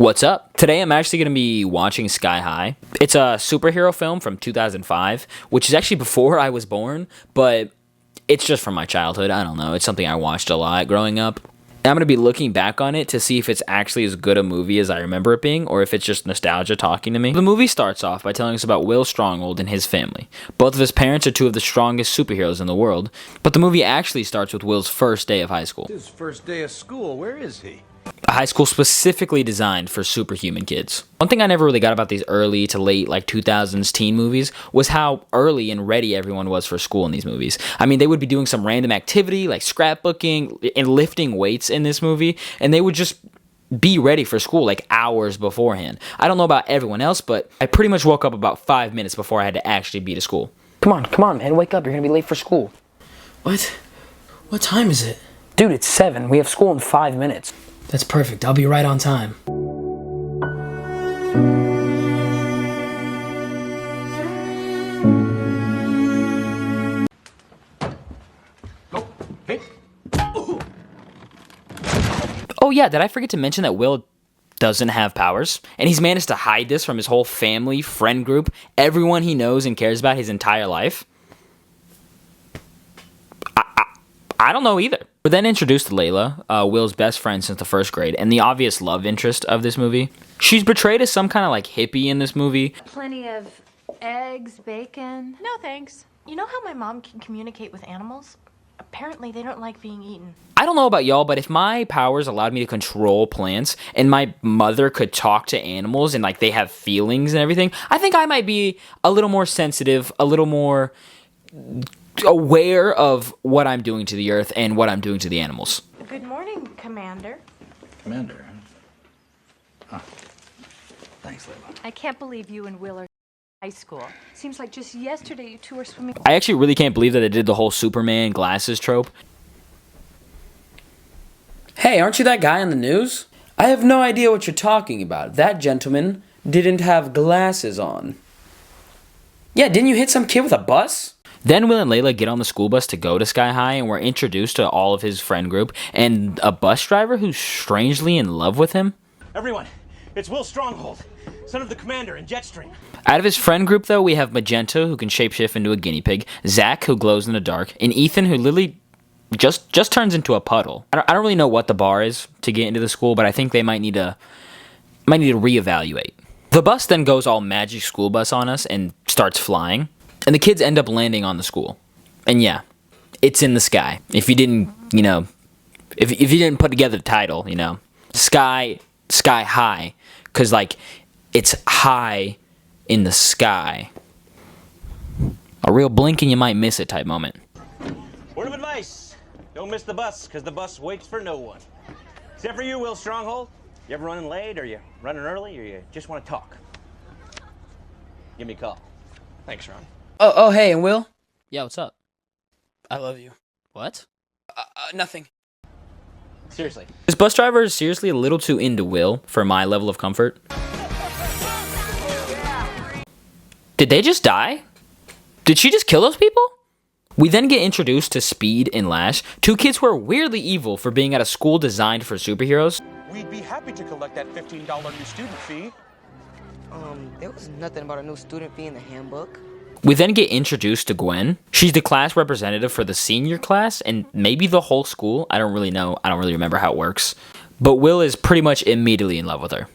What's up? Today I'm actually going to be watching Sky High. It's a superhero film from 2005, which is actually before I was born, but it's just from my childhood. I don't know. It's something I watched a lot growing up. And I'm going to be looking back on it to see if it's actually as good a movie as I remember it being, or if it's just nostalgia talking to me. The movie starts off by telling us about Will Stronghold and his family. Both of his parents are two of the strongest superheroes in the world, but the movie actually starts with Will's first day of high school. His first day of school, where is he? A high school specifically designed for superhuman kids. One thing I never really got about these early to late 2000s teen movies was how early and ready everyone was for school in these movies. I mean, they would be doing some random activity like scrapbooking and lifting weights in this movie, and they would just be ready for school like hours beforehand. I don't know about everyone else, but I pretty much woke up about 5 minutes before I had to actually be to school. Come on, man, wake up. You're gonna be late for school. What? What time is it? Dude, it's 7. We have school in 5 minutes. That's perfect. I'll be right on time. Oh yeah, did I forget to mention that Will doesn't have powers? And he's managed to hide this from his whole family, friend group, everyone he knows and cares about his entire life? I don't know either. We're then introduced to Layla, Will's best friend since the first grade, and the obvious love interest of this movie. She's portrayed as some kind of hippie in this movie. Plenty of eggs, bacon. No, thanks. You know how my mom can communicate with animals? Apparently, they don't like being eaten. I don't know about y'all, but if my powers allowed me to control plants and my mother could talk to animals and they have feelings and everything, I think I might be a little more sensitive, a little more aware of what I'm doing to the earth and what I'm doing to the animals. Good morning, Commander. Commander. Huh. Thanks, Layla. I can't believe you and Will are high school. Seems like just yesterday you two were swimming. I actually really can't believe that they did the whole Superman glasses trope. Hey, aren't you that guy on the news? I have no idea what you're talking about. That gentleman didn't have glasses on. Yeah, didn't you hit some kid with a bus? Then Will and Layla get on the school bus to go to Sky High, and we're introduced to all of his friend group and a bus driver who's strangely in love with him. Everyone, it's Will Stronghold, son of the commander in Jetstream. Out of his friend group, though, we have Magenta, who can shapeshift into a guinea pig, Zach, who glows in the dark, and Ethan, who literally just turns into a puddle. I don't really know what the bar is to get into the school, but I think they might need to reevaluate. The bus then goes all magic school bus on us and starts flying. And the kids end up landing on the school. And yeah, it's in the sky. If you didn't, if you didn't put together the title, Sky High. Because, it's high in the sky. A real blink and you might miss it type moment. Word of advice, don't miss the bus, because the bus waits for no one. Except for you, Will Stronghold. You ever running late, or you running early, or you just want to talk? Give me a call. Thanks, Ron. Oh, hey, and Will? Yeah, what's up? I love you. What? Nothing. Seriously. This bus driver is seriously a little too into Will for my level of comfort. Did they just die? Did she just kill those people? We then get introduced to Speed and Lash, two kids who are weirdly evil for being at a school designed for superheroes. We'd be happy to collect that $15 new student fee. There was nothing about a new student fee in the handbook. We then get introduced to Gwen. She's the class representative for the senior class and maybe the whole school. I don't really know. I don't really remember how it works. But Will is pretty much immediately in love with her.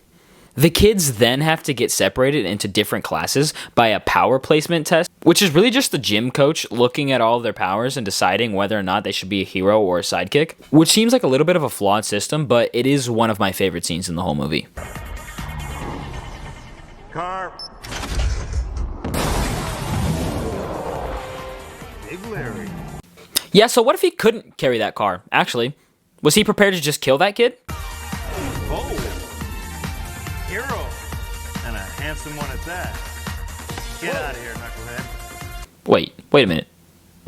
The kids then have to get separated into different classes by a power placement test, which is really just the gym coach looking at all of their powers and deciding whether or not they should be a hero or a sidekick, which seems like a little bit of a flawed system, but it is one of my favorite scenes in the whole movie. Car. Big Larry. Yeah, so what if he couldn't carry that car? Actually, was he prepared to just kill that kid? Oh. Hero. And a handsome one at that. Get out of here, knucklehead. Wait a minute.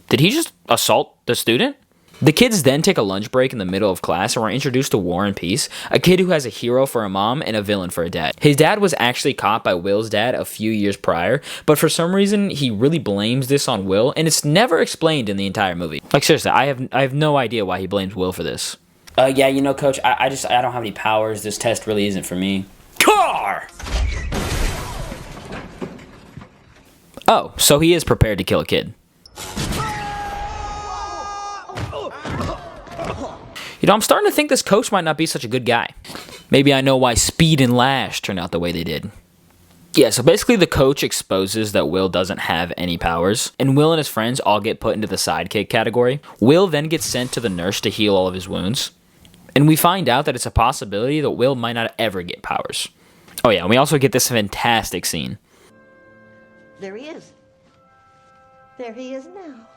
Did he just assault the student? The kids then take a lunch break in the middle of class and we're introduced to War and Peace, a kid who has a hero for a mom and a villain for a dad. His dad was actually caught by Will's dad a few years prior, but for some reason he really blames this on Will, and it's never explained in the entire movie. Seriously, I have no idea why he blames Will for this. Yeah, Coach, I don't have any powers. This test really isn't for me. Oh, so he is prepared to kill a kid. You know, I'm starting to think this coach might not be such a good guy. Maybe I know why Speed and Lash turned out the way they did. Yeah, so basically the coach exposes that Will doesn't have any powers, and Will and his friends all get put into the sidekick category. Will then gets sent to the nurse to heal all of his wounds, and we find out that it's a possibility that Will might not ever get powers. Oh yeah, and we also get this fantastic scene. There he is. There he is now.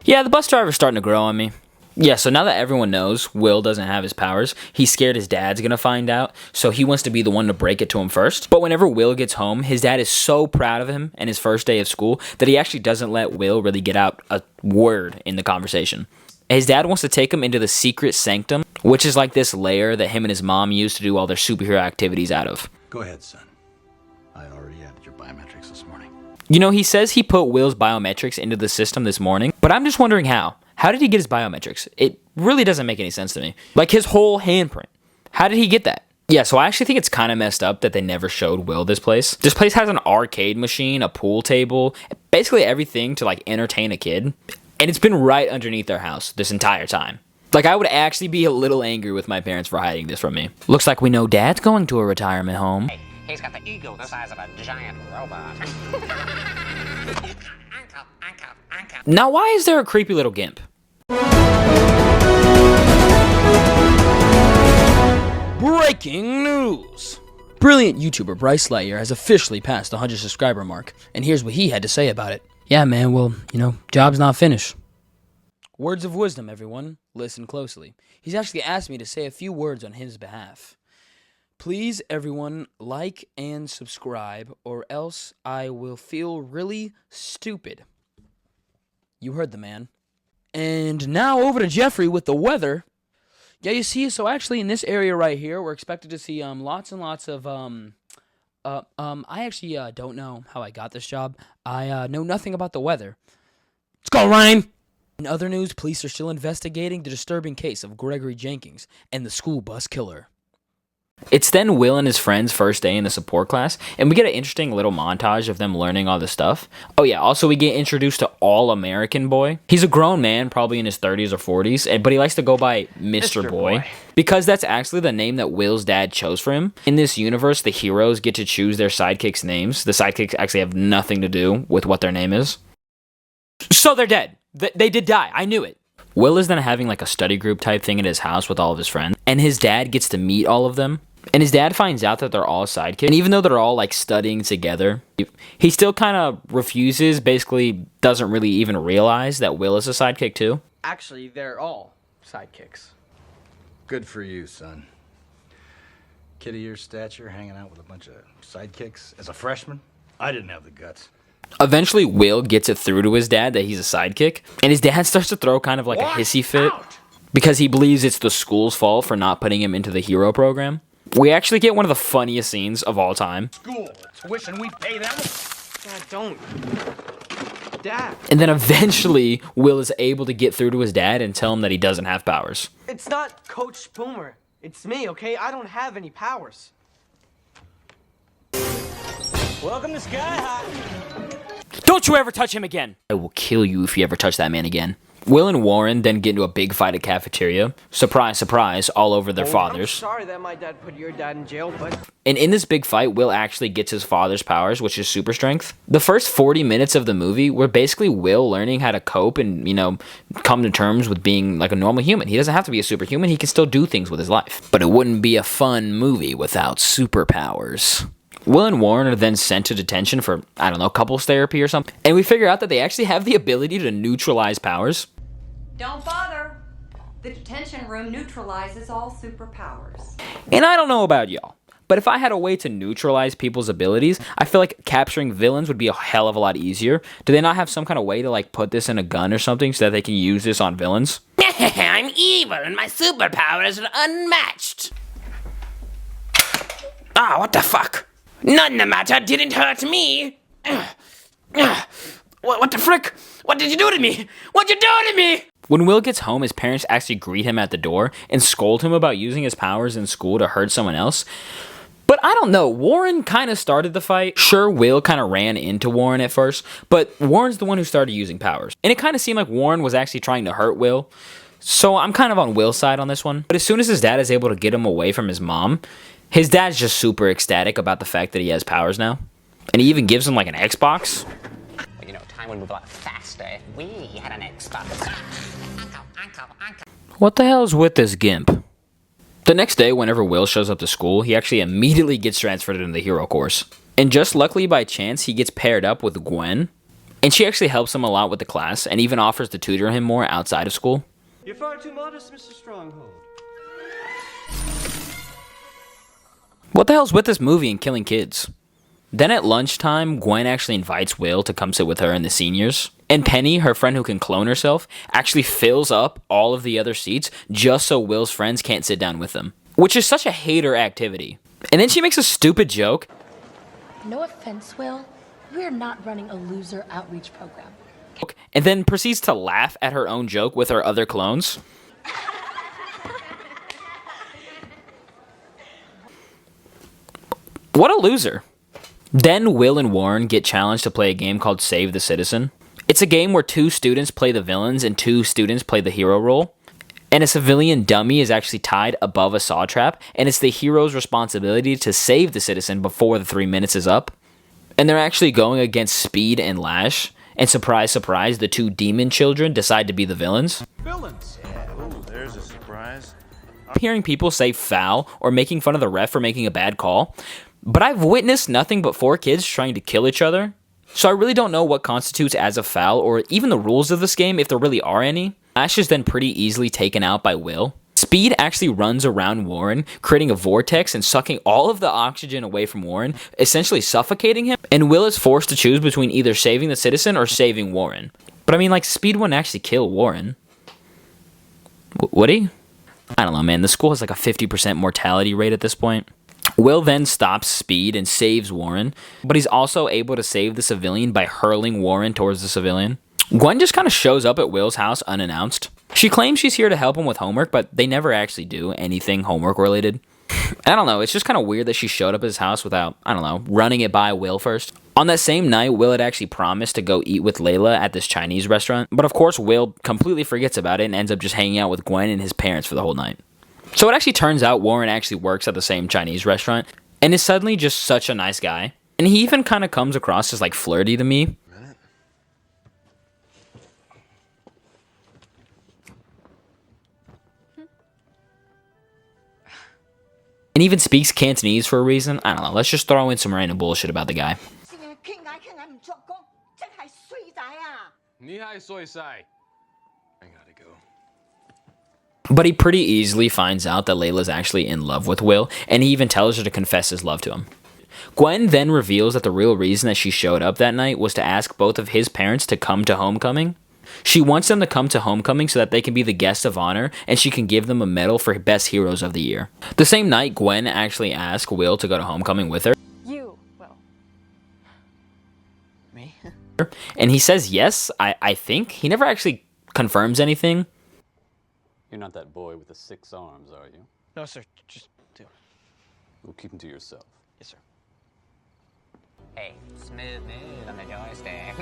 Yeah, the bus driver's starting to grow on me. Yeah, so now that everyone knows Will doesn't have his powers, he's scared his dad's gonna find out, so he wants to be the one to break it to him first. But whenever Will gets home, his dad is so proud of him and his first day of school that he actually doesn't let Will really get out a word in the conversation. His dad wants to take him into the secret sanctum, which is like this lair that him and his mom use to do all their superhero activities out of. Go ahead, son. I already added your biometrics this morning. You know, he says he put Will's biometrics into the system this morning, but I'm just wondering how. How did he get his biometrics? It really doesn't make any sense to me. Like his whole handprint. How did he get that? Yeah, so I actually think it's kind of messed up that they never showed Will this place. This place has an arcade machine, a pool table, basically everything to like entertain a kid. And it's been right underneath their house this entire time. Like, I would actually be a little angry with my parents for hiding this from me. Looks like we know Dad's going to a retirement home. Hey, he's got the ego the size of a giant robot. Now, why is there a creepy little gimp? Breaking news! Brilliant YouTuber Bryce Lightyear has officially passed the 100 subscriber mark, and here's what he had to say about it. Yeah, man, well, job's not finished. Words of wisdom, everyone. Listen closely. He's actually asked me to say a few words on his behalf. Please, everyone, like and subscribe, or else I will feel really stupid. You heard the man. And now over to Jeffrey with the weather. Yeah, you see, so actually in this area right here, we're expected to see lots and lots of I actually don't know how I got this job. I know nothing about the weather. Let's go, Ryan! In other news, police are still investigating the disturbing case of Gregory Jenkins and the school bus killer. It's then Will and his friend's first day in the support class, and we get an interesting little montage of them learning all this stuff. Oh yeah, also we get introduced to All-American Boy. He's a grown man, probably in his 30s or 40s, but he likes to go by Mr. Boy, because that's actually the name that Will's dad chose for him. In this universe, the heroes get to choose their sidekicks' names. The sidekicks actually have nothing to do with what their name is. So they're dead. They did die. I knew it. Will is then having like a study group type thing at his house with all of his friends, and his dad gets to meet all of them. And his dad finds out that they're all sidekicks. And even though they're all like studying together, he still kind of refuses, basically doesn't really even realize that Will is a sidekick too. Actually, they're all sidekicks. Good for you, son. Kid of your stature hanging out with a bunch of sidekicks as a freshman? I didn't have the guts. Eventually, Will gets it through to his dad that he's a sidekick. And his dad starts to throw kind of like a hissy fit because he believes it's the school's fault for not putting him into the hero program. We actually get one of the funniest scenes of all time. School, tuition, we pay them. Dad, don't. Dad. And then eventually, Will is able to get through to his dad and tell him that he doesn't have powers. It's not Coach Spoomer. It's me, okay? I don't have any powers. Welcome to Sky High. Don't you ever touch him again! I will kill you if you ever touch that man again. Will and Warren then get into a big fight at cafeteria. Surprise, surprise, all over their fathers. I'm sorry that my dad put your dad in jail, but... And in this big fight, Will actually gets his father's powers, which is super strength. The first 40 minutes of the movie were basically Will learning how to cope and, come to terms with being like a normal human. He doesn't have to be a superhuman, he can still do things with his life. But it wouldn't be a fun movie without superpowers. Will and Warren are then sent to detention for, couples therapy or something. And we figure out that they actually have the ability to neutralize powers. Don't bother. The detention room neutralizes all superpowers. And I don't know about y'all, but if I had a way to neutralize people's abilities, I feel like capturing villains would be a hell of a lot easier. Do they not have some kind of way to put this in a gun or something so that they can use this on villains? I'm evil and my superpowers are unmatched. Ah, what the fuck? None the matter didn't hurt me. What the frick? What did you do to me? What'd you do to me? When Will gets home, his parents actually greet him at the door and scold him about using his powers in school to hurt someone else. But But I don't know, Warren kind of started the fight. Sure, Will kind of ran into Warren at first, but Warren's the one who started using powers. And it kind of seemed like Warren was actually trying to hurt Will. So I'm kind of on Will's side on this one. But as soon as his dad is able to get him away from his mom, his dad's just super ecstatic about the fact that he has powers now. And he even gives him like an Xbox. But you know, time would move a lot faster if we had an Xbox. Uncle. What the hell is with this gimp? The next day, whenever Will shows up to school, he actually immediately gets transferred into the hero course. And just luckily by chance, he gets paired up with Gwen. And she actually helps him a lot with the class and even offers to tutor him more outside of school. You're far too modest, Mr. Stronghold. What the hell's with this movie and killing kids? Then at lunchtime, Gwen actually invites Will to come sit with her and the seniors. And Penny, her friend who can clone herself, actually fills up all of the other seats just so Will's friends can't sit down with them. Which is such a hater activity. And then she makes a stupid joke. No offense, Will. We're not running a loser outreach program. And then proceeds to laugh at her own joke with her other clones. What a loser. Then Will and Warren get challenged to play a game called Save the Citizen. It's a game where 2 students play the villains and 2 students play the hero role. And a civilian dummy is actually tied above a saw trap, and it's the hero's responsibility to save the citizen before the 3 minutes is up. And they're actually going against Speed and Lash, and surprise, surprise, the 2 demon children decide to be the villains. Villains. Yeah. Ooh, there's a surprise. Hearing people say foul or making fun of the ref for making a bad call, but I've witnessed nothing but 4 kids trying to kill each other. So I really don't know what constitutes as a foul or even the rules of this game if there really are any. Lash is then pretty easily taken out by Will. Speed actually runs around Warren, creating a vortex and sucking all of the oxygen away from Warren, essentially suffocating him. And Will is forced to choose between either saving the citizen or saving Warren. But I mean, like, Speed wouldn't actually kill Warren. Would he? I don't know, man. The school has like a 50% mortality rate at this point. Will then stops Speed and saves Warren, but he's also able to save the civilian by hurling Warren towards the civilian. Gwen just kind of shows up at Will's house unannounced. She claims she's here to help him with homework, but they never actually do anything homework related. I don't know, it's just kind of weird that she showed up at his house without, I don't know, running it by Will first. On that same night, Will had actually promised to go eat with Layla at this Chinese restaurant, but of course Will completely forgets about it and ends up just hanging out with Gwen and his parents for the whole night. So it actually turns out Warren actually works at the same Chinese restaurant and is suddenly just such a nice guy. And he even kind of comes across as like flirty to me. And even speaks Cantonese for a reason. I don't know, let's just throw in some random bullshit about the guy. But he pretty easily finds out that Layla's actually in love with Will, and he even tells her to confess his love to him. Gwen then reveals that the real reason that she showed up that night was to ask both of his parents to come to homecoming. She wants them to come to homecoming so that they can be the guests of honor, and she can give them a medal for best heroes of the year. The same night, Gwen actually asked Will to go to homecoming with her. You, Will. Me? And he says yes, I think. He never actually confirms anything. You're not that boy with the 6 arms, are you? No, sir. Just do. We'll keep them to yourself. Yes, sir. Hey, smooth move on the joystick.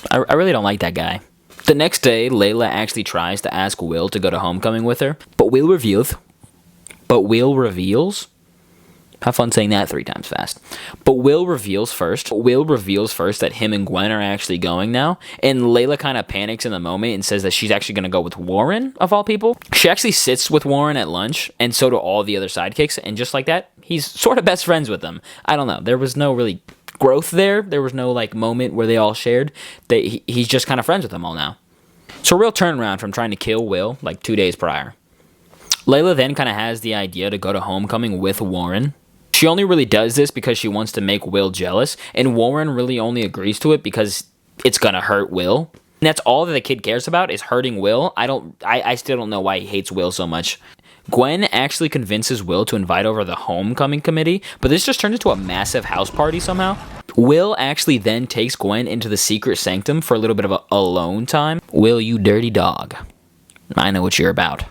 I really don't like that guy. The next day, Layla actually tries to ask Will to go to homecoming with her, but Will reveals. Have fun saying that 3 times fast. But Will reveals first that him and Gwen are actually going now, and Layla kind of panics in the moment and says that she's actually going to go with Warren, of all people. She actually sits with Warren at lunch, and so do all the other sidekicks, and just like that, he's sort of best friends with them. I don't know, there was no really growth there. There was no like moment where they all shared. He's just kind of friends with them all now. So a real turnaround from trying to kill Will like 2 days prior. Layla then kind of has the idea to go to homecoming with Warren. She only really does this because she wants to make Will jealous, and Warren really only agrees to it because it's gonna hurt Will. And that's all that the kid cares about is hurting Will. I still don't know why he hates Will so much. Gwen actually convinces Will to invite over the homecoming committee, but this just turns into a massive house party somehow. Will actually then takes Gwen into the secret sanctum for a little bit of alone time. Will, you dirty dog. I know what you're about.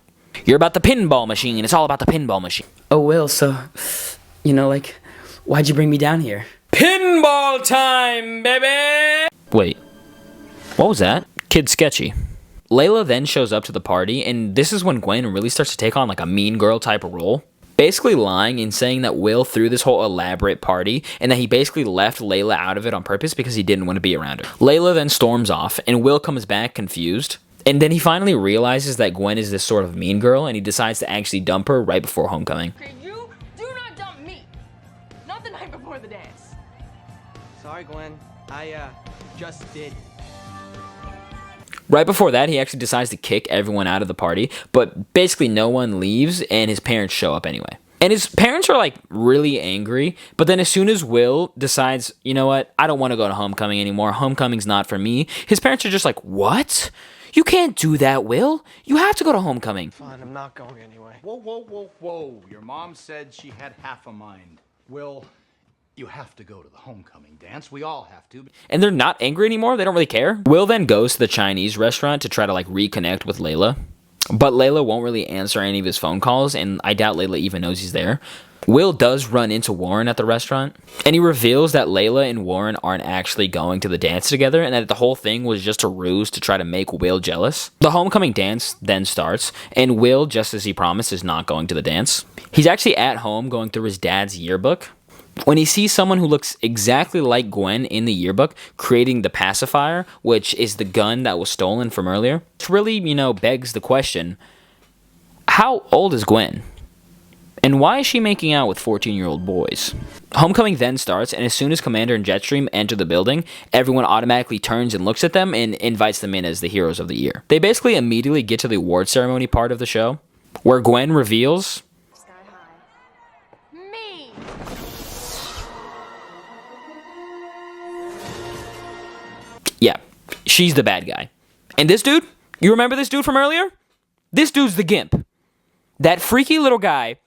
You're about the pinball machine. It's all about the pinball machine. Oh, Will, so, like, why'd you bring me down here? Pinball time, baby! Wait, what was that? Kid sketchy. Layla then shows up to the party, and this is when Gwen really starts to take on like a mean girl type of role. Basically lying and saying that Will threw this whole elaborate party and that he basically left Layla out of it on purpose because he didn't want to be around her. Layla then storms off, and Will comes back confused. And then he finally realizes that Gwen is this sort of mean girl, and he decides to actually dump her right before homecoming. You do not dump me. Not the night before the dance. Sorry, Gwen. I just did. Right before that, he actually decides to kick everyone out of the party, but basically no one leaves, and his parents show up anyway. And his parents are like really angry, but then as soon as Will decides, you know what, I don't want to go to homecoming anymore, homecoming's not for me, his parents are just like, what? You can't do that, Will. You have to go to homecoming. Fine, I'm not going anyway. Whoa, whoa, whoa, whoa. Your mom said she had half a mind. Will, you have to go to the homecoming dance. We all have to. And they're not angry anymore. They don't really care. Will then goes to the Chinese restaurant to try to like reconnect with Layla. But Layla won't really answer any of his phone calls, and I doubt Layla even knows he's there. Will does run into Warren at the restaurant, and he reveals that Layla and Warren aren't actually going to the dance together, and that the whole thing was just a ruse to try to make Will jealous. The homecoming dance then starts, and Will, just as he promised, is not going to the dance. He's actually at home going through his dad's yearbook, when he sees someone who looks exactly like Gwen in the yearbook creating the pacifier, which is the gun that was stolen from earlier. It really, begs the question, how old is Gwen? And why is she making out with 14-year-old boys? Homecoming then starts, and as soon as Commander and Jetstream enter the building, everyone automatically turns and looks at them and invites them in as the heroes of the year. They basically immediately get to the award ceremony part of the show, where Gwen reveals... Me. Yeah, she's the bad guy. And this dude, you remember this dude from earlier? This dude's the Gimp. That freaky little guy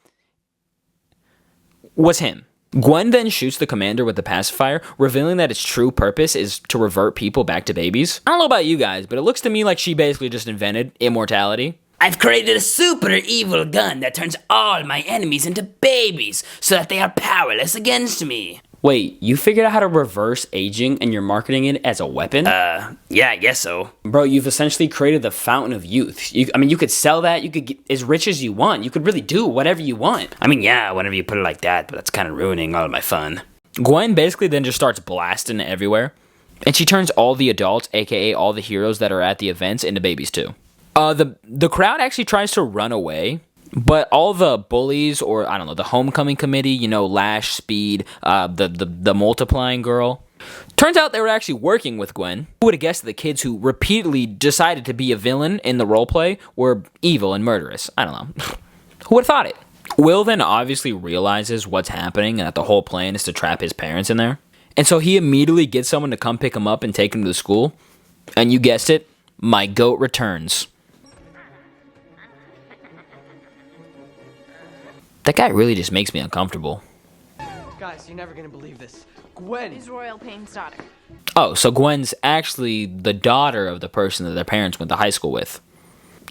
was him. Gwen then shoots the commander with the pacifier, revealing that its true purpose is to revert people back to babies. I don't know about you guys, but it looks to me like she basically just invented immortality. I've created a super evil gun that turns all my enemies into babies so that they are powerless against me. Wait, you figured out how to reverse aging and you're marketing it as a weapon? Yeah, I guess so. Bro, you've essentially created the fountain of youth. You could sell that, you could get as rich as you want. You could really do whatever you want. I mean, yeah, whenever you put it like that, but that's kind of ruining all of my fun. Gwen basically then just starts blasting everywhere. And she turns all the adults, aka all the heroes that are at the events, into babies too. The crowd actually tries to run away. But all the bullies, or I don't know, the homecoming committee, Lash, Speed, the multiplying girl. Turns out they were actually working with Gwen. Who would have guessed that the kids who repeatedly decided to be a villain in the roleplay were evil and murderous? I don't know. Who would have thought it? Will then obviously realizes what's happening and that the whole plan is to trap his parents in there. And so he immediately gets someone to come pick him up and take him to the school. And you guessed it, my goat returns. That guy really just makes me uncomfortable. Guys, you're never gonna believe this. Gwen is Royal Payne's daughter. Oh, so Gwen's actually the daughter of the person that their parents went to high school with.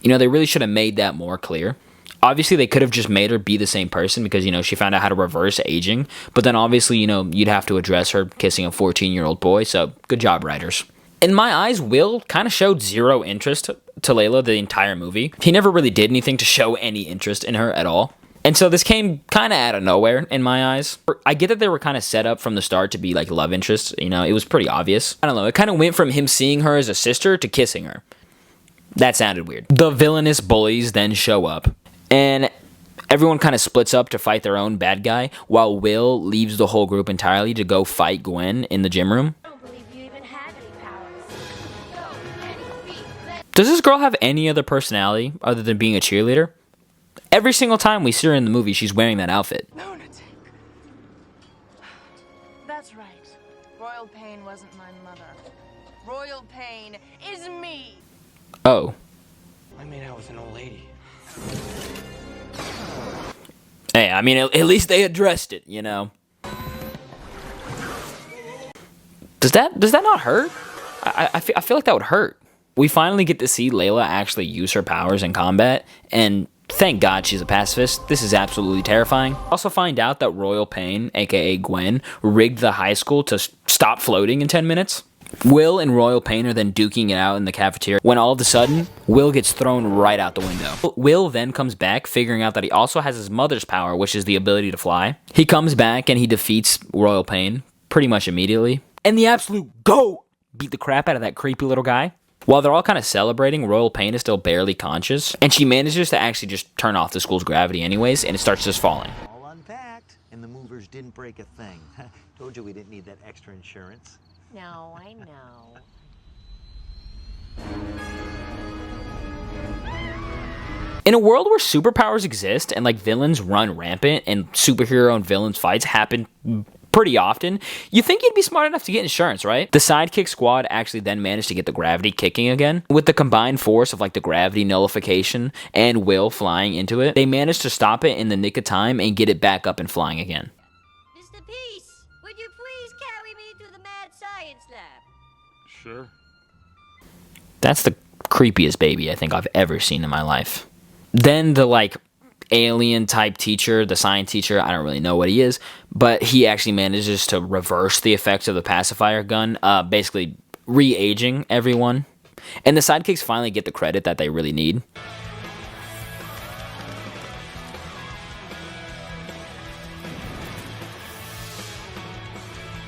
They really should have made that more clear. Obviously, they could have just made her be the same person because, she found out how to reverse aging. But then obviously, you'd have to address her kissing a 14-year-old boy. So good job, writers. In my eyes, Will kind of showed zero interest to Layla the entire movie. He never really did anything to show any interest in her at all. And so this came kind of out of nowhere in my eyes. I get that they were kind of set up from the start to be like love interests. It was pretty obvious. I don't know. It kind of went from him seeing her as a sister to kissing her. That sounded weird. The villainous bullies then show up. And everyone kind of splits up to fight their own bad guy. While Will leaves the whole group entirely to go fight Gwen in the gym room. I don't believe you even have any powers. Does this girl have any other personality other than being a cheerleader? Every single time we see her in the movie, she's wearing that outfit. Lunatic. That's right. Royal Payne wasn't my mother. Royal Payne is me. Oh. I made out with an old lady. Hey, I mean, at least they addressed it, Does that not hurt? I feel like that would hurt. We finally get to see Layla actually use her powers in combat, and Thank God she's a pacifist. This is absolutely terrifying. Also find out that Royal Pain, aka Gwen, rigged the high school to stop floating in 10 minutes. Will and Royal Pain are then duking it out in the cafeteria when all of a sudden, Will gets thrown right out the window. Will then comes back, figuring out that he also has his mother's power, which is the ability to fly. He comes back and he defeats Royal Pain pretty much immediately. And the absolute GOAT beat the crap out of that creepy little guy. While they're all kind of celebrating, Royal Pain is still barely conscious, and she manages to actually just turn off the school's gravity anyways, and it starts just falling. All unpacked, and the movers didn't break a thing. Told you we didn't need that extra insurance. No, I know. In a world where superpowers exist and like villains run rampant and superhero and villains fights happen pretty often, you think you'd be smart enough to get insurance, right? The Sidekick squad actually then managed to get the gravity kicking again. With the combined force of like the gravity nullification and Will flying into it, they managed to stop it in the nick of time and get it back up and flying again. Mr. Peace, would you please carry me to the Mad Science Lab? Sure. That's the creepiest baby I think I've ever seen in my life. Then the like alien type teacher, the science teacher, I don't really know what he is, but he actually manages to reverse the effects of the pacifier gun, basically re-aging everyone. And the sidekicks finally get the credit that they really need.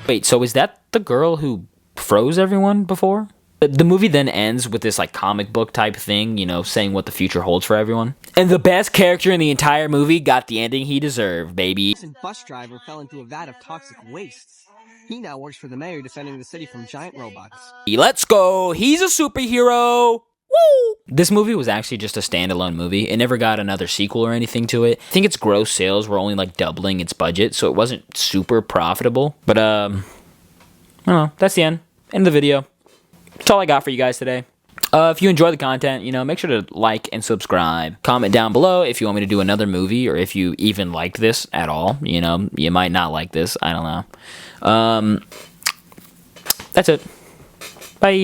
Wait, so is that the girl who froze everyone before? The movie then ends with this like comic book type thing, you know, saying what the future holds for everyone. And the best character in the entire movie got the ending he deserved, baby. A bus driver fell into a vat of toxic wastes. He now works for the mayor defending the city from giant robots. Let's go! He's a superhero! Woo! This movie was actually just a standalone movie. It never got another sequel or anything to it. I think its gross sales were only like doubling its budget, so it wasn't super profitable. But I don't know. That's the end. End of the video. That's all I got for you guys today. If you enjoy the content, you know, make sure to like and subscribe. Comment down below if you want me to do another movie or if you even liked this at all. You know, you might not like this. I don't know. That's it. Bye.